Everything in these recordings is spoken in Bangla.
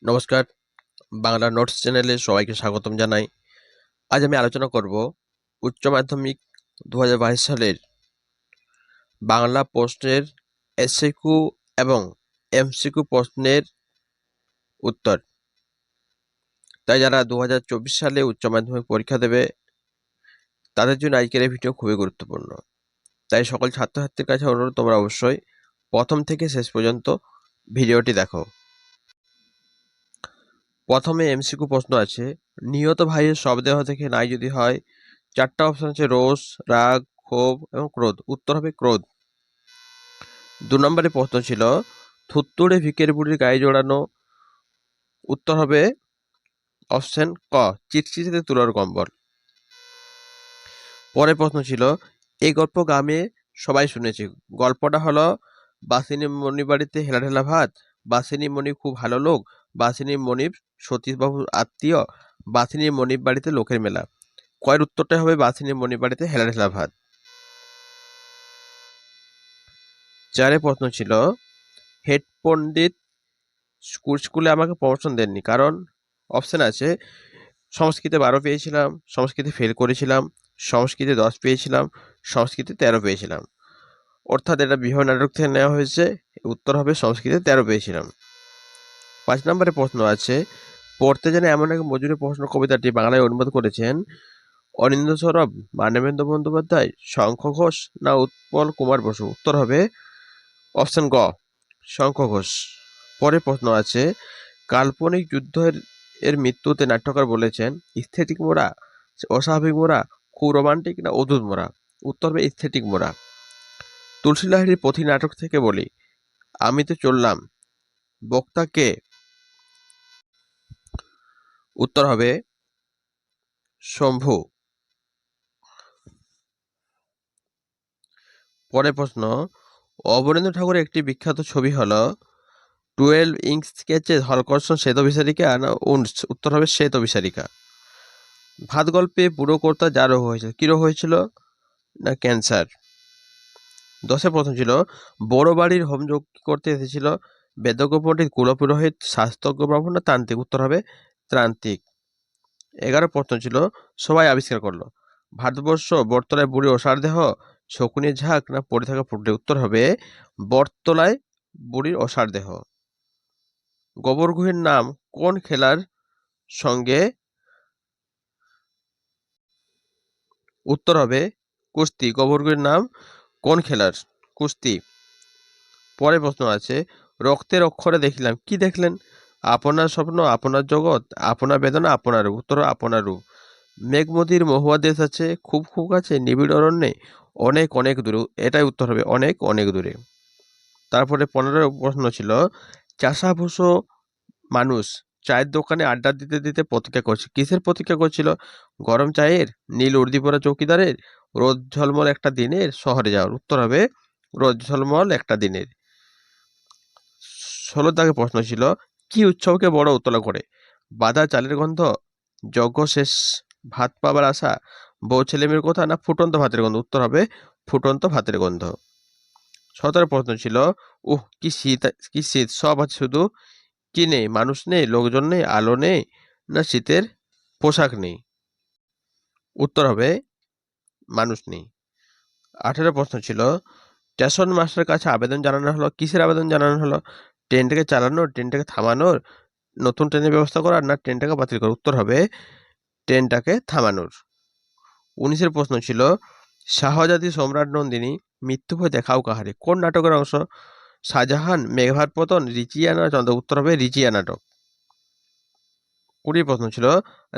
নমস্কার, বাংলা নোটস চ্যানেলে সবাইকে স্বাগতম জানাই। আজ আমি আলোচনা করব উচ্চ মাধ্যমিক 2022 সালের বাংলা প্রশ্নের এসএকিউ এবং এমসিকিউ প্রশ্নের উত্তর। তাই যারা 2024 সালে উচ্চ মাধ্যমিক পরীক্ষা দেবে তাদের জন্য আজকের এই ভিডিও খুবই গুরুত্বপূর্ণ। তাই সকল ছাত্রছাত্রীর কাছে অনুরোধ, তোমরা অবশ্যই প্রথম থেকে শেষ পর্যন্ত ভিডিওটি দেখো। প্রথমে এমসিকিউ প্রশ্ন আছে, নিহত ভাইয়ের শবদেহ থেকে নাই যদি হয়। চারটা অপশন আছে, রোষ, রাগ, ক্ষোভ এবং ক্রোধ। উত্তর হবে ক্রোধ। 2 নম্বরে প্রশ্ন ছিল, থুত্তুড়ে ভিকের বুড়ির গায়ে জড়ানো। উত্তর হবে অপশন ক, চিটচিটে তুলোর কম্বল। পরের প্রশ্ন ছিল, এই গল্প গ্রামে সবাই শুনেছে। গল্পটা হলো বাসিনী মণি বাড়িতে হেলা ঢেলা ভাত, বাসিনী মণি খুব ভালো লোক, বাসিনী মণির সতীশবাবুর আত্মীয়, বাসিনী মণির বাড়িতে লোকের মেলা। কয়ের উত্তরটা হবে বাসিনী মণির বাড়িতে হেলা ঢেলা ভাত। 4 প্রশ্ন ছিল, হেড পণ্ডিত স্কুলে আমাকে প্রমোশন দেননি কারণ। অপশন আছে, সংস্কৃতে 12 পেয়েছিলাম, সংস্কৃতে ফেল করেছিলাম, সংস্কৃতে 10 পেয়েছিলাম, সংস্কৃতে 13 পেয়েছিলাম। অর্থাৎ এটা বিবাহ নাটক থেকে নেওয়া হয়েছে। উত্তর হবে সংস্কৃতে 13 পেয়েছিলাম। 5 নম্বরে প্রশ্ন আছে, পড়তে জানে এমন এক মজুরি প্রশ্ন কবিতাটি বাংলায় অনুবাদ করেছেন অনিন্দ্য সৌরভ, মানবেন্দ্র বন্দ্যোপাধ্যায়, শঙ্খ ঘোষ না উৎপল কুমার বসু। উত্তর হবে অপশন গ, শঙ্খ ঘোষ। পরের প্রশ্ন আছে, কাল্পনিক যুদ্ধের মৃত্যুতে নাট্যকার বলেছেন স্থেটিক মোড়া, অস্বাভাবিক মোড়া, খুব রোমান্টিক না অদ্ভুত মোড়া। উত্তর হবে স্থেটিক মোড়া। তুলসী লাহিড়ীর পথি নাটক থেকে বলি, আমি তো চললাম, বক্তা কে? উত্তর হবে শম্ভু। পরের প্রশ্ন, অবনীন্দ্র ঠাকুরের একটি বিখ্যাত ছবি হলো 12 ইঞ্চ স্কেচে হলকর্ষণ শ্বেত অভিসারিকা না উন্স। উত্তর হবে শ্বেত অভিসারিকা। ভাত গল্পে বুড়ো কর্তা যা রোগ হয়েছিল, কি রোগ হয়েছিল? না ক্যান্সার। 10 প্রশ্ন ছিল, বড় বাড়ির হোমযজ্ঞ করতে এসেছিল বেদজ্ঞ পণ্ডিত, কুলপুরোহিত, শাস্ত্রজ্ঞ ব্রাহ্মণ না তান্ত্রিক। উত্তর হবে তান্ত্রিক। 11 প্রশ্ন ছিল, সবাই আবিষ্কার করলো ভারতবর্ষ বটতলায় বুড়ি অসার দেহ, শকুনির ঝাঁক না পড়ে থাকা পুটলি। উত্তর হবে বটতলায় বুড়ির অসার দেহ। গোবর গুহের নাম কোন খেলার সঙ্গে? উত্তর হবে কুস্তি। গোবর গুহের নাম কোন খেলার? কুস্তি। পরের প্রশ্ন আছে, রক্তের অক্ষরে দেখিলাম, কি দেখলেন? আপনার স্বপ্ন, আপনার জগৎ, আপনার বেদনা, আপনার রূপ। উত্তর আপনার রূপ। মেঘমদির মহুয়া দেশ আছে খুব খুব কাছে, নিবিড় অরণ্যে, অনেক অনেক দূরে। এটাই উত্তর হবে অনেক অনেক দূরে। তারপরে 15 প্রশ্ন ছিল, চাষাভুষো মানুষ চায়ের দোকানে আড্ডা দিতে দিতে প্রতীক্ষা করছে। কিসের প্রতীক্ষা করছিল? গরম চায়ের, নীল উর্দি পরা চৌকিদারের, রোদ ঝলমল একটা দিনের, শহরে যাওয়ার। উত্তর হবে রোদ ঝলমল একটা দিনের। 16 দাগে প্রশ্ন ছিল, কি উৎসবকে বড় উতলা করে? বাঁধা চালের গন্ধ, যজ্ঞ শেষ ভাত পাবার আশা, বউ ছেলেমেয়ের কথা না ফুটন্ত ভাতের গন্ধ। উত্তর হবে ফুটন্ত ভাতের গন্ধ। 17 প্রশ্ন ছিল, কি শীত, কি শীত, সব আছে শুধু কি নেই? মানুষ নেই, লোকজন নেই, আলো নেই না শীতের পোশাক নেই। উত্তর হবে মানুষ নেই। 18 প্রশ্ন ছিল, স্টেশন মাস্টারের কাছে আবেদন জানানো হলো, কিসের আবেদন জানানো হলো? ট্রেনটাকে চালানোর, ট্রেনটাকে থামানোর, নতুন ট্রেনের ব্যবস্থা করার না ট্রেনটাকে বাতিল করার। উত্তর হবে ট্রেনটাকে থামানোর। 19 প্রশ্ন ছিল, শাহজাদি সম্রাট নন্দিনী মৃত্যু হয়ে দেখাও কাহারে, কোন নাটকের অংশ? শাহজাহান, মেঘভার পতন, রিচিয়া না চন্দ্র। উত্তর হবে রিচিয়া নাটক। 20 প্রশ্ন ছিল,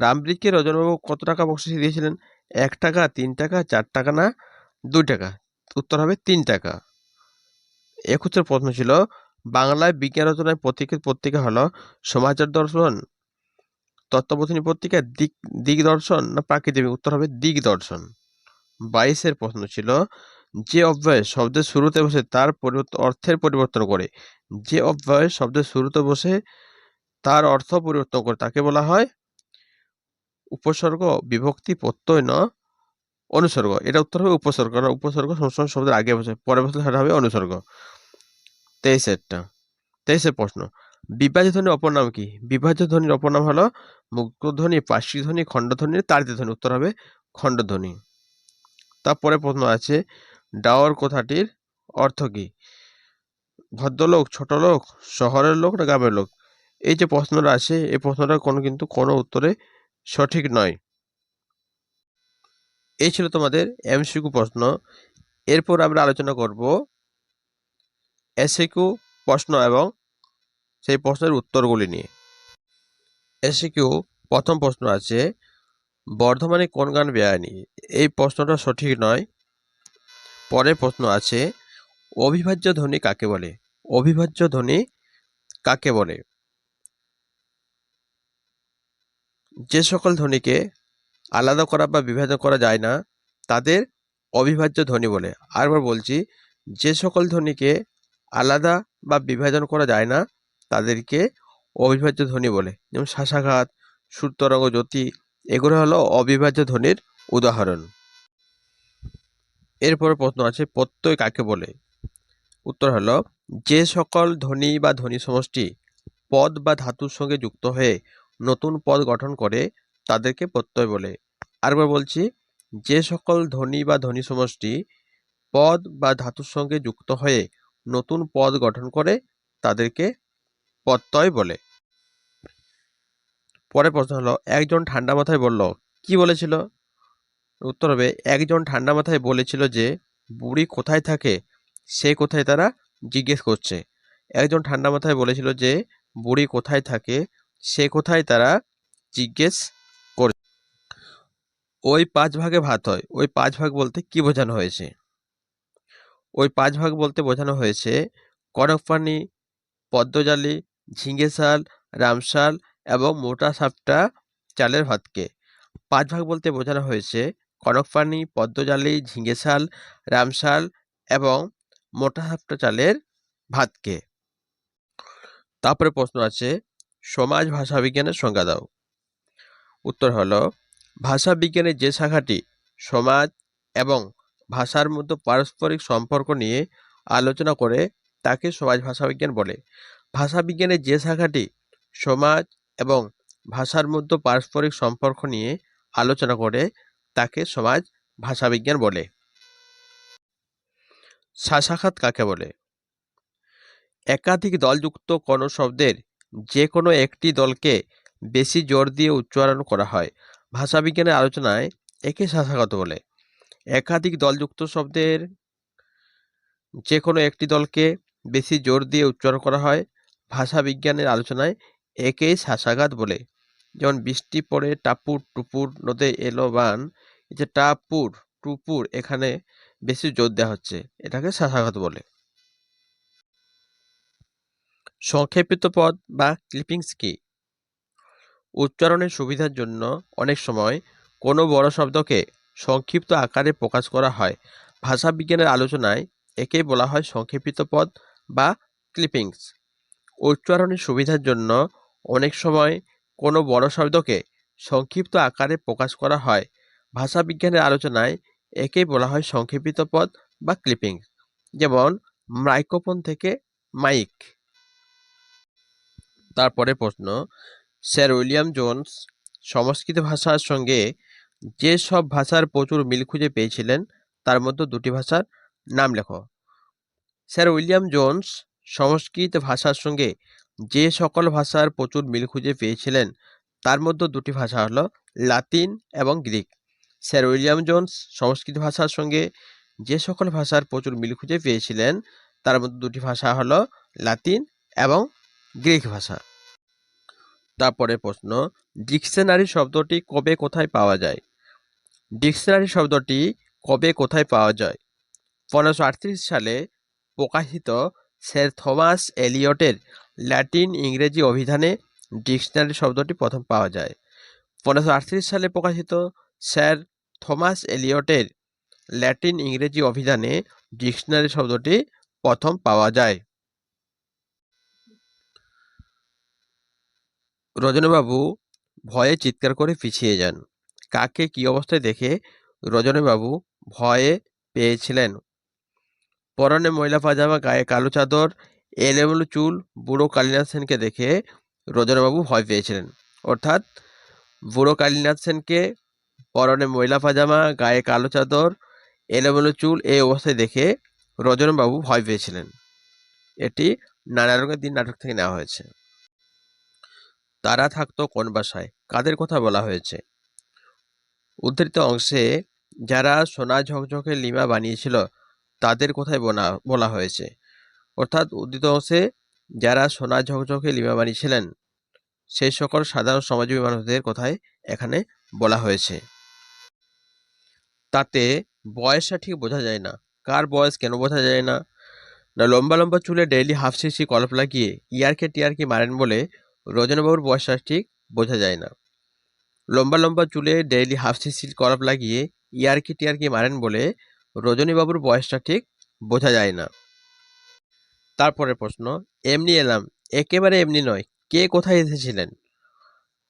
রামবৃক্ষকে রজনবাবু কত টাকা বকশিশ দিয়েছিলেন? 1 টাকা, 3 টাকা, 4 টাকা না 2 টাকা। উত্তর হবে 3 টাকা। 21 প্রশ্ন ছিল, বাংলায় বিজ্ঞান রচনায় পত্রিকা হলো সমাচার দর্শন, তত্ত্ববোধিনী পত্রিকা, দিগদর্শন না প্রাকৃতিক। উত্তর হবে দিগদর্শন। 22 প্রশ্ন ছিল, যে অব্যয় শব্দের শুরুতে বসে তার অর্থের পরিবর্তন করে, যে অব্যয় শব্দের শুরুতে বসে তার অর্থ পরিবর্তন করে তাকে বলা হয় উপসর্গ, বিভক্তি, প্রত্যয় না অনুসর্গ। এটা উত্তর হবে উপসর্গ, কারণ উপসর্গ সবসময় শব্দের আগে বসে, পরে বসলে সেটা হবে অনুসর্গ। 23 প্রশ্ন, বিভাজ্য ধ্বনির অপর নাম কি? বিভাজ্য ধ্বনির অপর নাম হলো মুক্তধ্বনি, পার্শ্বিক ধ্বনি, খণ্ডধ্বনি, তাড়িত ধ্বনি। উত্তর হবে খণ্ডধ্বনি। তারপরে প্রশ্ন আছে, ডাওর কথাটির অর্থ কি? ভদ্রলোক, ছোট লোক, শহরের লোক না গ্রামের লোক? এই যে প্রশ্নটা আছে, এই প্রশ্নটা কিন্তু কোনো উত্তরে সঠিক নয়। এই ছিল তোমাদের এমসিকিউ প্রশ্ন। এরপর আমরা আলোচনা করব এসিকিউ প্রশ্ন এবং সেই প্রশ্নের উত্তরগুলি নিয়ে। এসিকিউ প্রথম প্রশ্ন আছে, বর্ধমানে কোন গান বেআইনি? এই প্রশ্নটা সঠিক নয়। পরের প্রশ্ন আছে, অবিভাজ্য ধ্বনি কাকে বলে? অবিভাজ্য ধ্বনি কাকে বলে? যে সকল ধ্বনিকে আলাদা করা বা বিভাজন করা যায় না তাদের অবিভাজ্য ধ্বনি বলে। আরেকবার বলছি, যে সকল ধ্বনিকে আলাদা বা বিভাজন করা যায় না তাদেরকে অবিভাজ্য ধ্বনি বলে। যেমন শ্বাসাঘাত, সুর তরঙ্গ, জ্যোতি, এগুলো হলো অবিভাজ্য ধ্বনির উদাহরণ। এরপরে প্রশ্ন আছে, প্রত্যয় কাকে বলে? উত্তর হলো, যে সকল ধ্বনি বা ধ্বনি সমষ্টি পদ বা ধাতুর সঙ্গে যুক্ত হয়ে নতুন পদ গঠন করে তাদেরকে প্রত্যয় বলে। আরেকবার বলছি, যে সকল ধ্বনি বা ধ্বনি সমষ্টি পদ বা ধাতুর সঙ্গে যুক্ত হয়ে নতুন পদ গঠন করে তাদেরকে প্রত্যয় বলে। পরের প্রশ্ন হলো, একজন ঠান্ডা মাথায় বলল, কি বলেছিল? উত্তর হবে, একজন ঠান্ডা মাথায় বলেছিল যে বুড়ি কোথায় থাকে সে কোথায় তারা জিজ্ঞেস করছে। একজন ঠান্ডা মাথায় বলেছিল যে বুড়ি কোথায় থাকে সে কোথায় তারা জিজ্ঞেস করছে। ওই 5 ভাগে ভাত হয়, ওই 5 ভাগ বলতে কি বোঝানো হয়েছে? ওই 5 ভাগ বলতে বোঝানো হয়েছে কনকপানি, পদ্মজালি, ঝিঙে শাল, রামশাল এবং মোটা সাপটা চালের ভাতকে। 5 ভাগ বলতে বোঝানো হয়েছে কনকপানি, পদ্মজালি, ঝিঙে শাল, রামশাল এবং মোটা সাপটা চালের ভাতকে। তারপরে প্রশ্ন আছে, সমাজ ভাষা বিজ্ঞানের সংজ্ঞা দাও। উত্তর হলো, ভাষা বিজ্ঞানের যে শাখাটি সমাজ এবং ভাষার মধ্যে পারস্পরিক সম্পর্ক নিয়ে আলোচনা করে তাকে সমাজ ভাষাবিজ্ঞান বলে। ভাষা বিজ্ঞানের যে শাখাটি সমাজ এবং ভাষার মধ্যে পারস্পরিক সম্পর্ক নিয়ে আলোচনা করে তাকে সমাজ ভাষাবিজ্ঞান বলে। শাখাত কাকে বলে? একাধিক দলযুক্ত কোনো শব্দের যে কোনো একটি দলকে বেশি জোর দিয়ে উচ্চারণ করা হয়। ভাষাবিজ্ঞানের আলোচনায় একে শাখাগত বলে। একাধিক দলযুক্ত শব্দের যে কোনো একটি দলকে বেশি জোর দিয়ে উচ্চারণ করা হয়। ভাষাবিজ্ঞানের আলোচনায় একেই শাসাঘাত বলে। যেমন বৃষ্টি পড়ে টাপুর টুপুর নদে এলো বান, এই যে টাপুর টুপুর এখানে বেশি জোর দেওয়া হচ্ছে, এটাকে শাসাঘাত বলে। সংক্ষেপিত পদ বা ক্লিপিংস কি? উচ্চারণের সুবিধার জন্য অনেক সময় কোনো বড় শব্দকে সংক্ষিপ্ত আকারে প্রকাশ করা হয়। ভাষাবিজ্ঞানের আলোচনায় একেই বলা হয় সংক্ষেপিত পদ বা ক্লিপিংস। উচ্চারণের সুবিধার জন্য অনেক সময় কোনো বড় শব্দকে সংক্ষিপ্ত আকারে প্রকাশ করা হয়। ভাষাবিজ্ঞানের আলোচনায় একেই বলা হয় সংক্ষেপিত পদ বা ক্লিপিংস। যেমন মাইক্রোফোন থেকে মাইক। তারপরে প্রশ্ন, স্যার উইলিয়াম জোন্স সংস্কৃত ভাষার সঙ্গে যে সব ভাষার প্রচুর মিল খুঁজে পেয়েছিলেন তার মধ্যে দুটি ভাষার নাম লেখো। স্যার উইলিয়াম জোন্স সংস্কৃত ভাষার সঙ্গে যে সকল ভাষার প্রচুর মিল খুঁজে পেয়েছিলেন তার মধ্যে দুটি ভাষা হলো লাতিন এবং গ্রিক। স্যার উইলিয়াম জোন্স সংস্কৃত ভাষার সঙ্গে যে সকল ভাষার প্রচুর মিল খুঁজে পেয়েছিলেন তার মধ্যে দুটি ভাষা হলো লাতিন এবং গ্রিক ভাষা। তারপরে প্রশ্ন, ডিকশনারি শব্দটি কবে কোথায় পাওয়া যায়? ডিকশনারি শব্দটি কবে কোথায় পাওয়া যায়? 1538 সালে প্রকাশিত স্যার থমাস এলিয়টের ল্যাটিন ইংরেজি অভিধানে ডিকশনারি শব্দটি প্রথম পাওয়া যায়। 1538 সালে প্রকাশিত স্যার থমাস এলিয়টের ল্যাটিন ইংরেজি অভিধানে ডিকশনারি শব্দটি প্রথম পাওয়া যায়। রজনীবাবু ভয়ে চিৎকার করে পিছিয়ে যান। কাকে কি অবস্থায় দেখে রজনীবাবু ভয়ে পেয়েছিলেন? পরনে ময়লা পাজামা, গায়ে কালো চাদর, এলোমেলো চুল বুড়ো কালীনাথ সেনকে দেখে রজনীবাবু ভয় পেয়েছিলেন। অর্থাৎ বুড়ো কালীনাথ সেনকে পরনে ময়লা পাজামা, গায়ে কালো চাদর, এলোমেলো চুল এই অবস্থায় দেখে রজনীবাবু ভয় পেয়েছিলেন। এটি নানা রঙের দিন নাটক থেকে নেওয়া হয়েছে। তারা থাকতো কোন বাসায়, কাদের কথা বলা হয়েছে? উদ্ধৃত অংশে যারা সোনা ঝকঝকে লিমা বানিয়েছিল তাদের কথাই বলা হয়েছে। অর্থাৎ উদ্ধৃত অংশে যারা সোনা ঝকঝকে লিমা বানিয়েছিলেন সেই সকল সাধারণ সমাজজীবী মানুষদের কথাই এখানে বলা হয়েছে। তাতে বয়সটা ঠিক বোঝা যায় না। কার বয়স কেন বোঝা যায় না? না, লম্বা লম্বা চুলে ডেইলি হাফ সিসি কলপ লাগিয়ে ইয়ারকে টিয়ারকি মারেন বলে রজনীবাবুর বয়সটা ঠিক বোঝা যায় না। লম্বা লম্বা চুলে ডেইলি হাফ সিসি কলপ লাগিয়ে ইয়ারকি টিয়ারকি মারেন বলে রজনীবাবুর বয়সটা ঠিক বোঝা যায় না। তারপরে প্রশ্ন, এমনি এলাম, একেবারে এমনি নয়, কে কোথায় এসেছিলেন?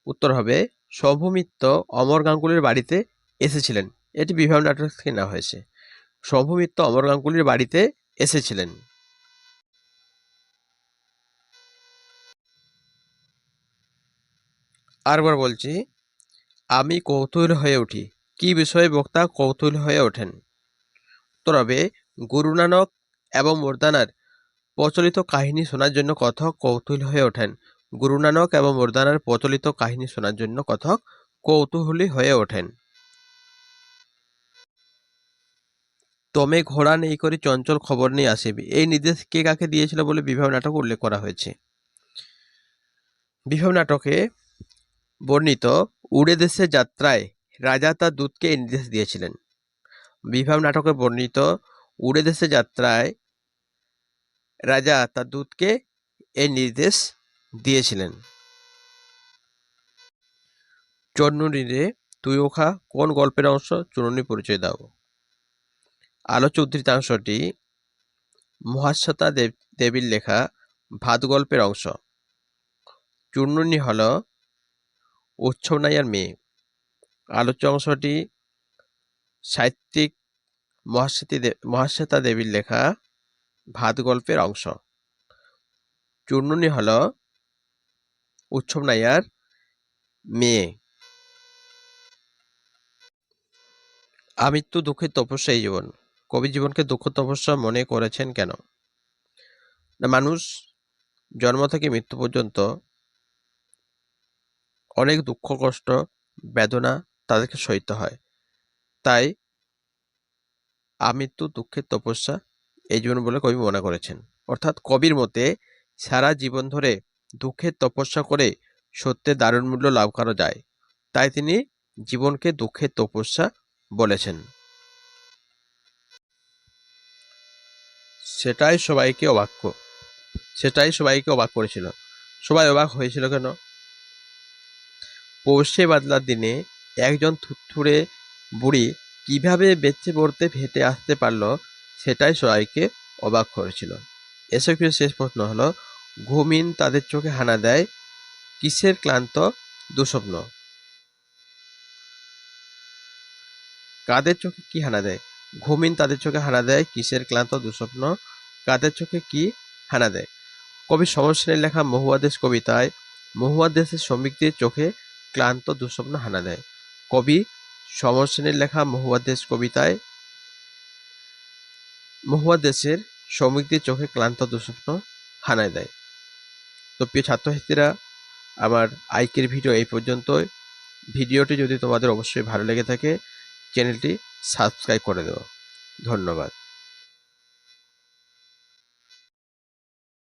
উত্তর হবে শম্ভু মিত্র অমর গাঙ্গুলির বাড়িতে এসেছিলেন। এটি বিভাগ নাটক থেকে নেওয়া হয়েছে। শম্ভু মিত্র অমর গাঙ্গুলির বাড়িতে এসেছিলেন। আরেকবার বলছি, আমি কৌতূহল হয়ে উঠি। কি বিষয়ে বক্তা কৌতূহল হয়ে ওঠেন? উত্তর হবে গুরু নানক এবং মোর্দানার প্রচলিত কাহিনী শোনার জন্য কথক কৌতূহল হয়ে ওঠেন। গুরু নানক এবং মোর্দানার প্রচলিত কাহিনী শোনার জন্য কথক কৌতূহলী হয়ে ওঠেন। তমে ঘোড়া নেই করি চঞ্চল খবর নিয়ে আসিবি, এই নির্দেশ কে কাকে দিয়েছিল বলে বিভাগ নাটক উল্লেখ করা হয়েছে? বিভাগ নাটকে বর্ণিত উড়ে দেশে যাত্রায় রাজা তার দূতকে এই নির্দেশ দিয়েছিলেন। বিভাগ নাটকে বর্ণিত উড়ে দেশে যাত্রায় রাজা তার দূতকে এই নির্দেশ দিয়েছিলেন। চন্নুনীরে তুই ওখা কোন গল্পের অংশ? চূর্ণনী পরিচয় দাও। আলোচ্য উদ্ধৃতাংশটি মহাশ্বেতা দেবীর লেখা ভাত গল্পের অংশ। চূর্ণনী হল উৎসব নাইয়ার মেয়ে। আলোচ্য অংশটি সাহিত্যিক মহাশ্বেতা দেবীর লেখা ভাত গল্পের অংশ। চূর্ণনী হল উৎসব নাইয়ার মেয়ে। আমৃত্যু দুঃখের তপস্যা এই জীবন। কবি জীবনকে দুঃখ তপস্যা মনে করেছেন কেন? না, মানুষ জন্ম থেকে মৃত্যু পর্যন্ত অনেক দুঃখ কষ্ট বেদনা তাদেরকে সইতে হয়। তাই আমৃত্যু দুঃখের তপস্যা এই জীবন বলে কবি মনে করেছেন। অর্থাৎ কবির মতে সারা জীবন ধরে দুঃখের তপস্যা করে সত্যের দারুণ মূল্য লাভ করা যায়। তাই তিনি জীবনকে দুঃখের তপস্যা বলেছেন। সেটাই সবাইকে অবাক করেছিল। সবাই অবাক হয়েছিল কেন? পৌষে বাদলার দিনে একজন থুরথুরে বুড়ি কিভাবে বেঁচে পড়তে হেঁটে আসতে পারল, সেটাই সবাইকে অবাক করেছিল। এসব কিছু শেষ প্রশ্ন হলো, ঘুমিন তাদের চোখে হানা দেয় কিসের ক্লান্ত দুঃস্বপ্ন? কাদের চোখে কি হানা দেয়? ঘুমিন তাদের চোখে হানা দেয় কিসের ক্লান্ত দুঃস্বপ্ন? কাদের চোখে কি হানা দেয়? কবি সমর সেনের লেখা মহুয়া দেশ কবিতায় মহুয়া দেশের শ্রমিকদের চোখে ক্লান্ত দুঃস্বপ্ন হানা দেয়। কবি সমর সেনের লেখা মহুয়া দেশ কবিতায় মহুয়া দেশের শ্রমিকদের চোখে ক্লান্ত দুঃস্বপ্ন হানা দেয়। তো প্রিয় ছাত্রছাত্রীরা, আমার আজকের ভিডিও এই পর্যন্তই। ভিডিওটি যদি তোমাদের অবশ্যই ভালো লেগে থাকে চ্যানেলটি সাবস্ক্রাইব করে দেও। ধন্যবাদ।